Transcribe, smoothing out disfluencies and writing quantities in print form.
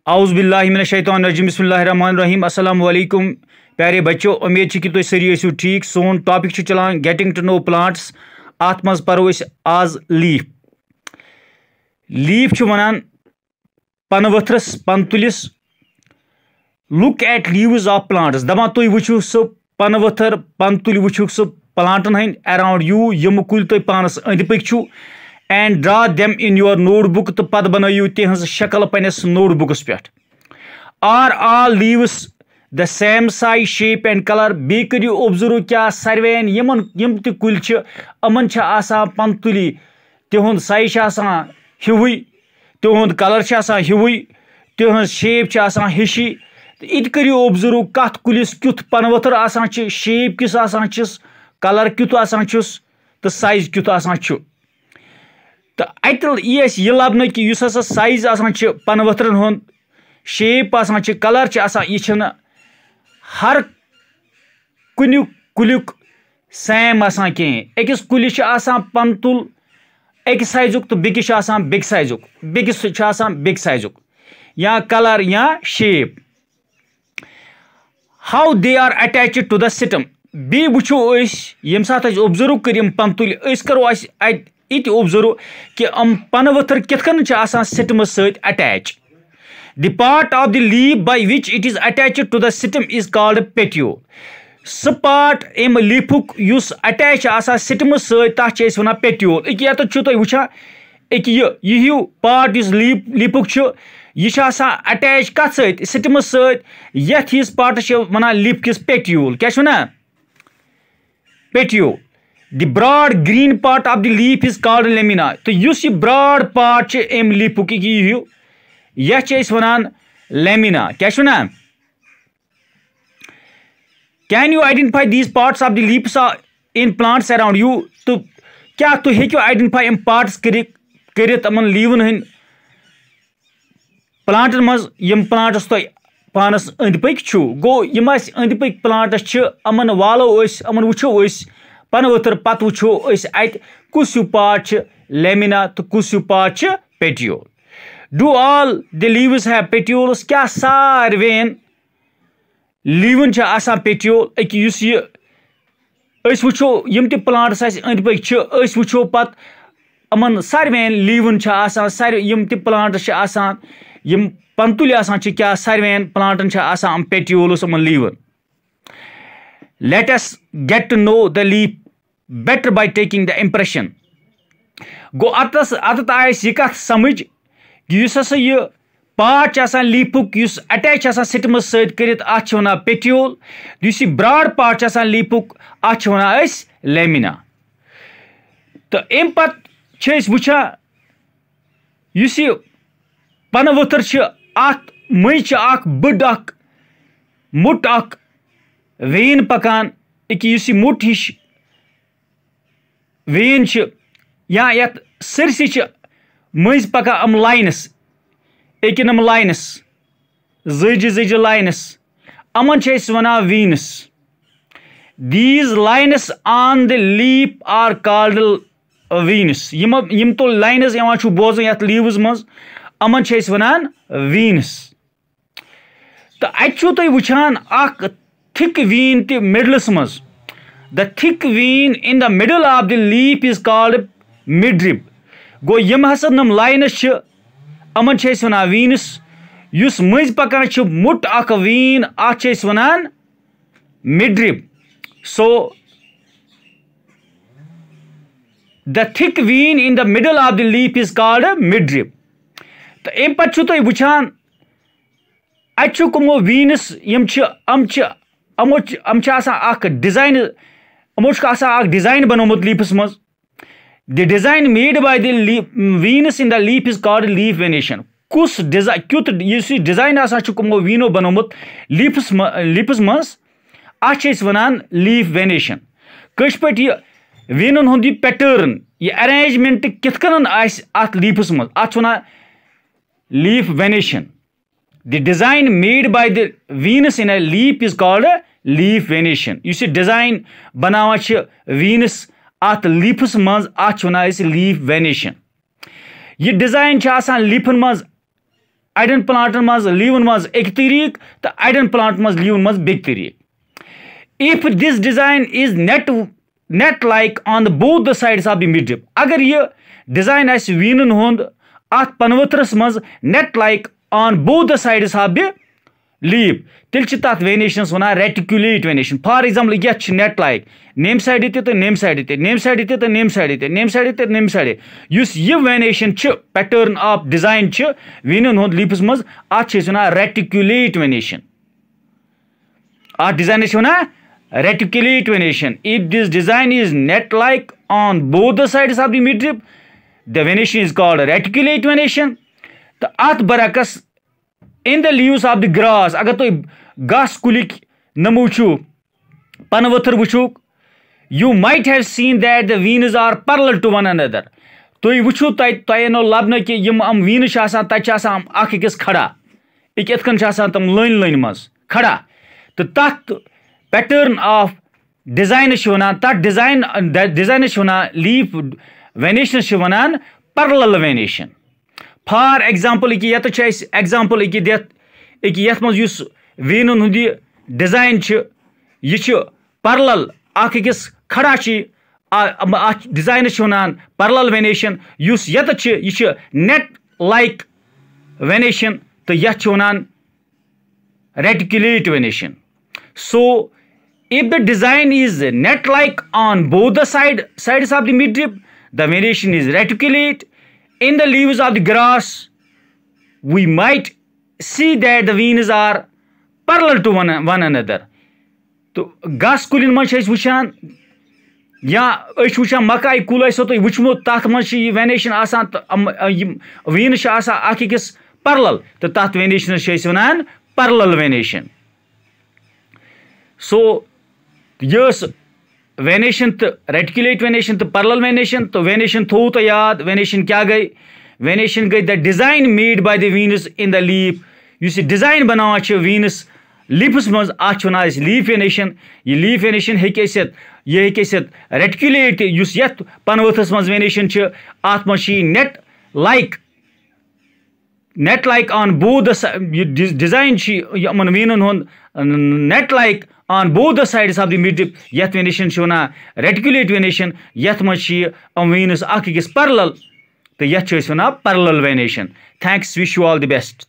आउज़ुबिल्लाहि मिनश्शैतानिर्रजीम बिस्मिल्लाहिर्रहमानिर्रहीम अस्सलाम वालेकुम प्यारे बच्चों। उम्मीद कि तुम सारी ٲسِو ठीक। सोन टॉपिक चलान गेटिंग टू नो प्लांट्स। अत मज परो आज लीफ। लीफ वनान पन वथरस पन तुलिस। Look at leaves of plants. दपान तुम वुचु सह पन वथर पन तुल वुचु सह प्लांटन हंद अराउंड यू यम कुल तुम पानस अंद पक and draw them in your notebook तो पत बनयु तिहज शक्ल पन्नस नोट बुकस पे। Are all leaves the same size shape and colour. बे करियो ऑब्जर्व क्या सारवेन यम त कुल अमन पन तुली तिहुंद साइज हिवुई तिहुंद कलर हिवुई तिहज शेप हिशी। इत करियो ऑब्जर्व कत कुलिस क्युथ पन वथर आसान शेप किस आसानस कलर क्युथ आसानस तो साइज क्युथ आसान। तो अत यह लबन कि हसा साइज पन वथरन हुंद शेप कलर यह हर कुन कुलिक सेम कहें। अकिस कुलिस पन तुल एक साइजुक तो बेकिस बेग साइजुक बेकिस बेग साइजुक या कलर या shape. How they are attached to the stem. बे वुचो यम सात ऑब्जर्व कर पन तुल करो इत ऑब्जर्व कि पन वथर कितन सिटम सत attach. The part of the leaf by which it is attached to the stem is called petiole. सह पार्ट अम लीफुक युस अटैच सिटम सत वन पेट्यूल। ये तुम वुचान यह पार्ट इस लीफुक यह अटैच कत सिटम सत हिस पार्टस वन लीफ किस पेट्यूल। क्या one पेट्यूल। The broad green part of the leaf is called lamina। तो युस यह broad part अम लीफुक यह वनान lamina। क्या वनान। Can you identify these parts of the leaves in plants around you। तो क्या तुम हेक्यो identify अम parts करित अमन लीवन हंद प्लांटन मज यम प्लांटस तुम पानस अंद पक छु। गो यम अंद पक प्लांटस अमन वालो अमन वुचो पन वथर पत वुचो अत कुस पार्ट लेमिना तो कुस part petiole. Do all the leaves have petioles. क्या सारवेन लीवन पेट्यूल। अकिस वुचो यम त प्लांट्स अंद पक वुचो पत अमन सारवेन लीवन यम त प्लांट्स यम पन तुल क्या सारवेन plankton petioles Aman लीवन। Let us get to know the leaf better by taking the impression। गो अत आयस यह कथ समझ कि हसा यह पार्ट लीफुक अटैच सिटम सत वन पेट्यूल। इस ब्रॉड पार्ट लीफुक वन लेमिना। तो अम पत वुचान इस पन वथर अत मज बड़ मुट वेन पकान। इस मुट हिश वेन या यत सरसी मज पकान अम लाइनस अम लाइनस जज जज लाइनस अमन वन veins. These lines on the leaf are called veins. यम तो लाइनस बोजन यत लीव्स मज अमन वन वीनस। तो अत तुम वुचान थिक वीन त मिडलस मज। The thick vein in the middle of the leaf is called midrib. गो यम हसा नम लाइनस अमन वन वीनस। युस मज पकान मुट वीन अत वनान midrib. So the thick vein in the middle of the leaf is called midrib. तो अम पत तुम वुचान अमो वीनस अमो डिजाइन डिजाइन बनोमुत लीफस मज। The design made by the veins in the leaf is called leaf venation. कुस डिजाइन क्युत डिजाइन अमो वीनो बनोमुत लीफस मज अत वनान लीफ वेनेशन। कश पे वीनन हुंद पैटर्न यह अरेंजमेंट कितकन अत लीफस मज अत वनान leaf venation. The design made by the Venus in a leaf is called a leaf venation। इस डिजाइन बनावा वीनस अत लीफस मज अत वन लीफ वेनेशन। यह डिजाइन लीफन मज अड़न प्लांटन मज लीवन मज एक तरीक तो अड़न प्लांट मज लीवन मज बेक तरीक। If this design is net like on the both the sides of the mid drip, अगर यह डिजाइन आस वीनन हुंद अत पनवत्रस मज net like on both the sides of the leaf, तेल तथ venation one reticulate venation. For example ये net like name side तो name side name side तो name side name side तो नेम साइड यह venation pattern of design वीनन हुंद leafs मज अत reticulate venation. अत डिजाइन वन reticulate venation. If this design is net like on both the sides of the midrib the venation is called reticulate venation. तो अत बरकस in the leaves of the grass, अगर तुम घास कुलिक नमो वो पन वथर वो you might have seen that the veins are parallel to one another. तुम वो तुम नो लबन कि यम वीन्स अकिस खड़ा इथकन तम लाइन लाइन मज खड़ा, तो तथ पैटर्न ऑफ डिजाइन वन तथ डिजाइन वन लीफ वेनेशन वन parallel venation. For example example ये मज वीनन हुंद डिजाइन यह पैरेलल अकिस खड़ा डिजाइन वन पैरेलल वेनेशन। यह नेट लाइक वेनेशन तो यह one reticulate venation. So if the design is net like on both the sides of the midrib, the venation is reticulate. In the leaves of the grass, we might see that the veins are parallel to one another. तो घास कुलिन मज वुचान या वुचान मकाई कुल तुम वुचमुत तथ मज venation Wien अकिस parallel तो तथ वेनेशन वन पैरेलल वेनेशन। सो यह वेनेशन तो रेटिकुलेट वेनेशन तो पैरेलल वेनेशन। तो वेनेशन थो तो याद वेनेशन क्या गई, वेनेशन गई the design made by the veins in the leaf. इस डिजाइन बनावान वीनस लीफस मज अत वन लीफ वेनेशन। यह लीफ वेनेशन यह रेटिकुलेट ये पनवथस मज वेनेशन अत मज net like on both design यमन वीनन हुंद net like on both the sides of the mid ये वेनेशन वन रेटिकुलेट वेनेशन। ये मज वीनस अकिस पैरेलल तो ये one parallel venation. Thanks, wish you all the best.